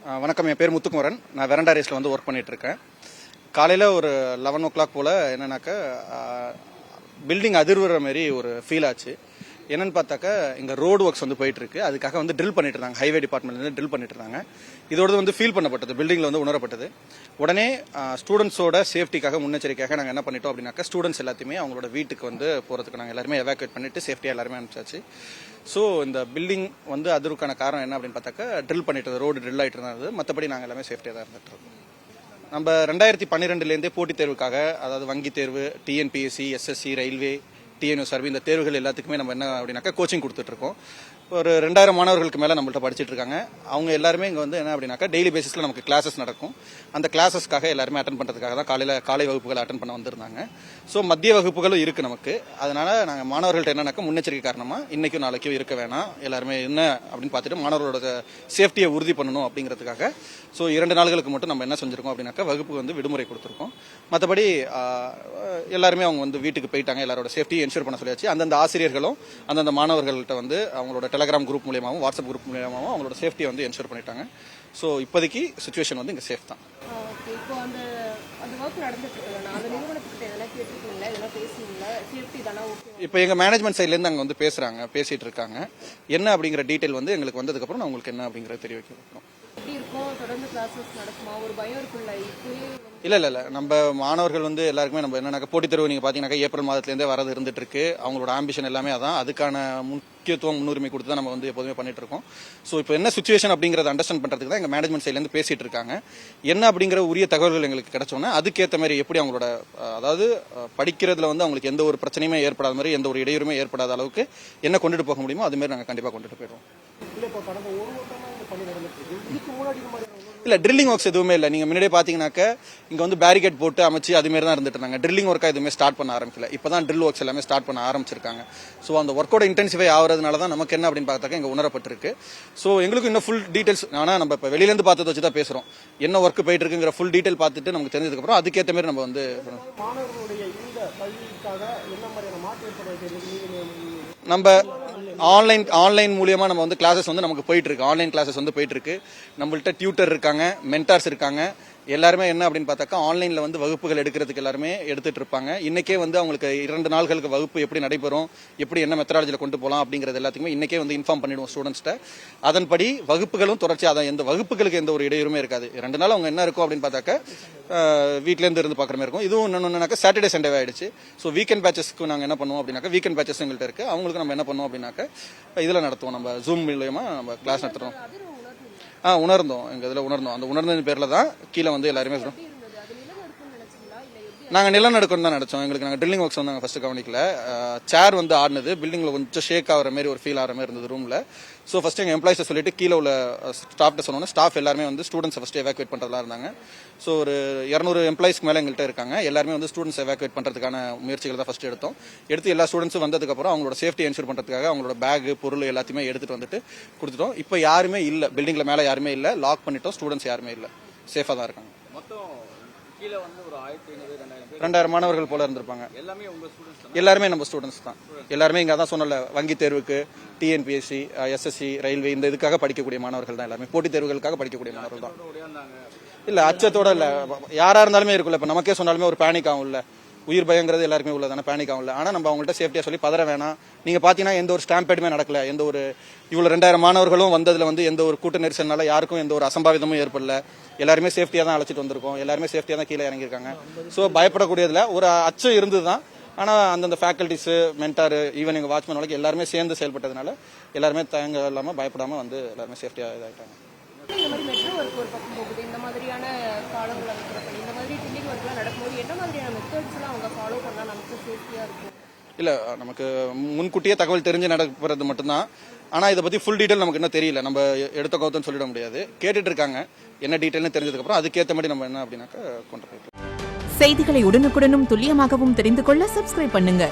வணக்கம், என் பேர் முத்துக்குமரன். நான் வெரண்டா ரேஸில் வந்து ஒர்க் பண்ணிகிட்ருக்கேன். காலையில் ஒரு 11 o'clock போல் என்னன்னாக்கா பில்டிங் அதிர்வுற மாதிரி ஒரு ஃபீல் ஆச்சு. என்னென்னு பார்த்தாக்கா இங்கே ரோடு ஒர்க்ஸ் வந்து போயிட்டுருக்கு. அதுக்காக வந்து ட்ரில் பண்ணிட்டு இருந்தாங்க, ஹைவே டிபார்ட்மெண்ட்லேருந்து ட்ரில் பண்ணிட்டு இருந்தாங்க. இதோட வந்து ஃபீல் பண்ணப்பட்டது, பில்டிங்கில் வந்து உணரப்பட்டது. உடனே ஸ்டூடெண்ட்ஸோட சேஃப்டிக்காக முன்னெச்சரிக்கையாக நாங்கள் என்ன பண்ணிட்டோம் அப்படின்னாக்கா, ஸ்டூடெண்ட்ஸ் எல்லாத்தையுமே அவங்களோட வீட்டுக்கு வந்து போகிறதுக்கு நாங்கள் எல்லாருமே எவாக்குவேட் பண்ணிட்டு சேஃப்டியாக எல்லாருமே அனுப்பிச்சாச்சு. ஸோ இந்த பில்டிங் வந்து அதிர்வுக்கான காரணம் என்ன அப்படின்னு பார்த்தாக்கா, ட்ரில் பண்ணிட்டு ரோடு ட்ரில் ஆகிட்டு இருந்தது. மற்றபடி நாங்கள் எல்லாமே சேஃப்டியாக தான் இருந்துட்டு இருக்கோம். நம்ம 2012 போட்டித் தேர்வுக்காக, அதாவது வங்கி தேர்வு, TNPSC, SSC, railway, TNU service, இந்த தேர்வுகள் எல்லாத்துக்குமே நம்ம என்ன அப்படின்னாக்கா கோச்சிங் கொடுத்துட்டு இருக்கோம். ஒரு 2000 மாணவர்களுக்கு மேலே நம்மள்ட்ட படிச்சுட்டு இருக்காங்க. அவங்க எல்லாருமே இங்கே வந்து என்ன அப்படின்னாக்கா டெய்லி பேசிஸில் நமக்கு கிளாஸஸ் நடக்கும். அந்த கிளாஸஸ்க்காக எல்லாருமே அட்டன் பண்ணுறதுக்காக தான் காலை வகுப்புகளை அட்டன் பண்ண வந்திருந்தாங்க. ஸோ மத்திய வகுப்புகளும் இருக்குது நமக்கு. அதனால் நாங்கள் மாணவர்கள்ட்ட என்னன்னாக்கா முன்னெச்சரிக்கை காரணமாக இன்றைக்கும் நாளைக்கும் இருக்க வேணாம், எல்லாருமே என்ன அப்படின்னு பார்த்துட்டு மாணவர்களோட சேஃப்டியை உறுதி பண்ணணும் அப்படிங்கிறதுக்காக ஸோ 2 நாள்களுக்கு மட்டும் நம்ம என்ன செஞ்சுருக்கோம் அப்படின்னாக்கா வகுப்புக்கு வந்து விடுமுறை கொடுத்துருக்கோம். மற்றபடி எல்லாருமே அவங்க வந்து வீட்டுக்கு போயிட்டாங்க. எல்லாரோட சேஃப்டியை என்ஷூர் பண்ண சொல்லியாச்சு. அந்தந்த ஆசிரியர்களும் அந்தந்த மாணவர்கள்ட்ட வந்து அவங்களோட டெலகிராம் குரூப் மூலியமாகவும் வாட்ஸ்அப் குரூப் மூலியமாகவும் அவங்களோட சேஃப்டியை வந்து என்ஷூர் பண்ணிட்டாங்க. ஸோ இப்போதைக்கு சுச்சுவேஷன் வந்து இங்கே சேஃப் தான். இப்போ எங்கள் மேனேஜ்மெண்ட் சைட்லேருந்து அங்கே வந்து பேசிட்டு இருக்காங்க. என்ன அப்படிங்கிற டீட்டெயில் வந்து எங்களுக்கு வந்ததுக்கப்புறம் நான் உங்களுக்கு என்ன அப்படிங்கிறத தெரிவிக்கிறோம். இல்லை, நம்ம மாணவர்கள் வந்து எல்லாருக்குமே நம்ம என்னன்னாக்கா போட்டித் தேர்வு நீங்கள் பார்த்தீங்கன்னாக்கா ஏப்ரல் மாதத்துலேருந்தே வரது இருந்துட்டு இருக்கு. அவங்களோட ஆம்பிஷன் எல்லாமே அதான். அதுக்கான முன்னுரிமை கொடுத்து தான் நம்ம வந்து எப்போதுமே பண்ணிட்டு இருக்கோம். ஸோ இப்போ என்ன சுச்சுவேஷன் அப்படிங்கிறத அண்டர்ஸ்டாண்ட் பண்ணுறதுக்கு தான் எங்கள் மேனேஜ்மெண்ட் சைட்லேருந்து பேசிட்டு இருக்காங்க. என்ன அப்படிங்கிற உரிய தகவல்கள் எங்களுக்கு கிடைச்சோன்னா அதுக்கேற்ற மாதிரி எப்படி அவங்களோட அதாவது படிக்கிறதுல வந்து அவங்களுக்கு எந்த ஒரு பிரச்சனையுமே ஏற்படாத மாதிரி, எந்த ஒரு இடையூறுமே ஏற்படாத அளவுக்கு என்ன கொண்டுட்டு போக முடியுமோ அதுமாரி நாங்கள் கண்டிப்பாக கொண்டுட்டு போயிடுவோம். இல்ல ட்ரில்லிங் ஒர்க்ஸ் எதுவுமே இல்லை. நீங்க முன்னாடியே பாத்தீங்கன்னாக்க இங்க வந்து பேரிகேட் போட்டு அமைச்சு அதுமாரி தான் இருந்துட்டு இருந்தாங்க. ட்ரில்லிங் ஒர்க்கா எதுவுமே ஸ்டார்ட் பண்ண ஆரம்பிக்கல. இப்பதான் ட்ரில் ஒர்க்ஸ் எல்லாமே ஸ்டார்ட் பண்ண ஆரம்பிச்சிருக்காங்க. ஸோ அந்த ஒர்க்கோட இன்டென்சிஃபை ஆகிறதுனால தான் நமக்கு என்ன அப்படின்னு பார்த்தாக்க இங்க உணரப்பட்டிருக்கு. ஸோ எங்களுக்கு இன்னும் ஃபுல் டீடைல்ஸ், ஆனா நம்ம இப்போ வெளியில இருந்து பார்த்ததை வச்சு தான் பேசுறோம். என்ன ஒர்க் போயிட்டு இருக்குங்கிற ஃபுல் டீடைல் பார்த்துட்டு நமக்கு தெரிஞ்சதுக்கு அப்புறம் அதுக்கேற்ற மாதிரி நம்ம வந்து நம்ம ஆன்லைன் மூலியமா நம்ம வந்து கிளாஸஸ் வந்து நமக்கு போயிட்டு இருக்கு. ஆன்லைன் கிளாஸஸ் வந்து போயிட்டு இருக்கு. நம்மள்ட்ட டியூட்டர் இருக்காங்க, மென்டார்ஸ் இருக்காங்க. எல்லாருமே என்ன அப்படின்னு பார்த்தாக்கா ஆன்லைன்ல வந்து வகுப்புகள் எடுக்கிறதுக்கு எல்லாருமே எடுத்துட்டு இருப்பாங்க. இன்னைக்கே வந்து அவங்களுக்கு 2 நாள்களுக்கு வகுப்பு எப்படி நடைபெறும், எப்படி என்ன மெத்தடாலஜியில் கொண்டு போகலாம் அப்படிங்கிறது எல்லாத்துக்குமே இன்னைக்கே வந்து இன்ஃபார்ம் பண்ணிடுவோம் ஸ்டூடெண்ட்ஸ்ட்ட. அதன்படி வகுப்புகளும் தொடர்ச்சியாக தான், எந்த வகுப்புகளுக்கு எந்த ஒரு இடையூறுமே இருக்காது. 2 நாள் அவங்க என்ன இருக்கும் அப்படின்னு பார்த்தாக்க வீட்டிலேருந்து இருந்து பார்க்குற மாதிரி இருக்கும். இதுவும் என்னன்னாக்கா சாட்டர்டே சண்டே ஆயிடுச்சு. ஸோ வீக்கெண்ட் பேச்சஸ்க்கு நாங்கள் என்ன பண்ணுவோம் அப்படின்னாக்கா, வீக்கெண்ட் பேச்சஸ் எங்கள்கிட்ட இருக்கு. அவங்களுக்கு நம்ம என்ன பண்ணுவோம் அப்படின்னாக்கா இதில் நடத்துவோம், நம்ம ஜூம் மூலியமா நம்ம கிளாஸ் நடத்துறோம். உணர்ந்தோம், எங்கள் இதில் உணர்ந்தோம். அந்த உணர்ந்த பேரில் தான் கீழே வந்து எல்லாருமே நாங்கள் நிலநடுக்கம் தான் நினச்சோம். எங்களுக்கு நாங்கள் ட்ரில்லிங் ஒர்க்ஸ் வந்து நாங்கள் ஃபஸ்ட்டு கவனிக்கல. சேர் வந்து ஆடினது பில்டிங்கில் கொஞ்சம் ஷேக் ஆகிற மாதிரி ஒரு ஃபீல் ஆகிற மாதிரி இருந்தது ரூமில். ஸோ ஃபஸ்ட்டு எங்கள் எம்ப்ளாயிஸை சொல்லிட்டு கீழே உள்ள ஸ்டாஃப்ட்ட சொன்னோன்னா ஸ்டாஃப் எல்லாருமே வந்து ஸ்டூடெண்ட்ஸை ஃபஸ்ட்டு எவாக்குவேட் பண்ணுறதா இருந்தாங்க. ஸோ ஒரு 200 எம்ப்ளாயிஸ்க்கு மேலே எங்கள்கிட்ட இருக்காங்க. எல்லாருமே வந்து ஸ்டூடெண்ட்ஸ் எவாக்குவேட் பண்ணுறதுக்கான முயற்சிகள் தான் ஃபஸ்ட்டு எடுத்து எல்லா ஸ்டூடெண்ட்ஸும் வந்ததுக்கப்புறம் அவங்களோட சேஃப்டி என்ஷூர் பண்ணுறதுக்காக அவங்களோட பேக் பொருள் எல்லாத்தையுமே எடுத்துகிட்டு வந்துட்டு கொடுத்துட்டோம். இப்போ யாருமே இல்லை, பில்டிங்கில் மேலே யாருமே இல்லை, லாக் பண்ணிட்டோம். ஸ்டூடெண்ட்ஸ் யாருமே இல்லை, சேஃபாக தான் இருக்காங்க. 2000 மாணவர்கள் போல இருந்திருப்பாங்க. எல்லாருமே நம்ம ஸ்டூடெண்ட்ஸ் தான். எல்லாருமே இங்கே தான் சொன்னல, வங்கி தேர்வுக்கு, டிஎன்பிஎஸ்சி, எஸ்எஸ்சி, ரயில்வே இந்த இதுக்காக படிக்கக்கூடிய மாணவர்கள் தான். எல்லாருமே போட்டித் தேர்வுகளுக்காக படிக்கக்கூடிய மாணவர்கள் தான். இல்லை அச்சத்தோட இல்லை, யாராக இருந்தாலுமே இருக்குல்ல. இப்போ நமக்கே சொன்னாலுமே ஒரு பேனிக் ஆகும் இல்லை, உயிர் பயங்கிறது எல்லாருமே உள்ளதானே, பேனிக் ஆகும் இல்லை. ஆனால் நம்ம அவங்கள்ட்ட சேஃப்டியாக சொல்லி பதற வேணாம். நீங்கள் பார்த்தீங்கன்னா எந்த ஒரு ஸ்டாம்பேடுமே நடக்கல. எந்த ஒரு இவ்வளோ 2000 மாணவர்களும் வந்ததில் வந்து எந்த ஒரு கூட்ட நெரிசல்னால யாருக்கும் எந்த ஒரு அசம்பாவிதமும் ஏற்படல. எல்லாருமே சேஃப்டியாக தான் அழைச்சிட்டு வந்திருக்கோம். எல்லாருமே சேஃப்டியாக தான் கீழே இறங்கியிருக்காங்க. ஸோ பயப்படக்கூடியதில் ஒரு அச்சம் இருந்தது தான். ஆனால் அந்தந்த ஃபேக்கல்ட்டிஸு, மென்டார், ஈவன் எங்கள் வாட்ச்மேன் வரைக்கும் எல்லாருமே சேர்ந்து செயல்பட்டதுனால எல்லாருமே தயங்க இல்லாமல் பயப்படாமல் வந்து எல்லாருமே சேஃப்டியாக இதாகிட்டாங்க. இல்லை, நமக்கு முன்கூட்டியே தகவல் தெரிஞ்சு நடக்கிறது மட்டும்தான். ஆனால் இதை பற்றி ஃபுல் டீட்டெயில் நமக்கு இன்னும் தெரியல. நம்ம எடுத்த கவுத்தன்னு சொல்லிட முடியாது. கேட்டுட்டு இருக்காங்க. என்ன டீட்டெயில்னு தெரிஞ்சதுக்கப்புறம் அதுக்கேற்ற மாதிரி நம்ம என்ன அப்படின்னாக்கா கொண்டு போயிட்டு. செய்திகளை உடனுக்குடனும் துல்லியமாகவும் தெரிந்து கொள்ள சப்ஸ்கிரைப் பண்ணுங்க.